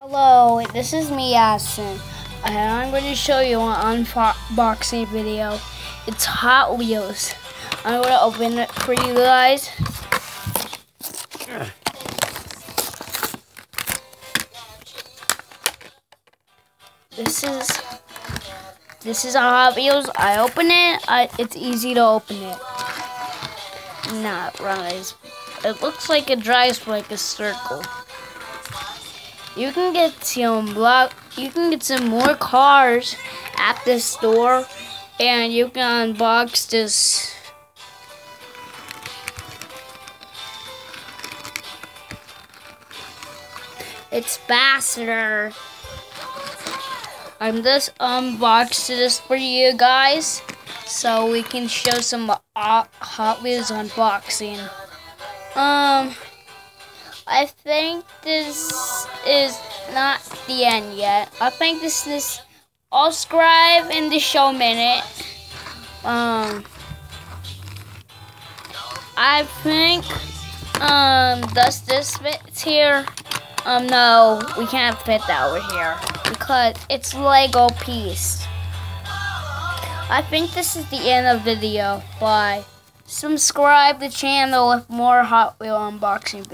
Hello, this is me, Addison, and I'm going to show you an unboxing video. It's Hot Wheels. I'm going to open it for you guys. This is a Hot Wheels. I open it. It's easy to open it. Not right. It looks like it drives like a circle. You can get some more cars at this store, and you can unbox this. It's faster. I'm just unboxed this for you guys, so we can show some Hot Wheels unboxing. I think this is not the end yet. I think this is. I'll subscribe in the show minute. I think does this fit here? No, we can't fit that over here because it's Lego piece. I think this is the end of the video. Bye. Subscribe to the channel with more Hot Wheel unboxing videos.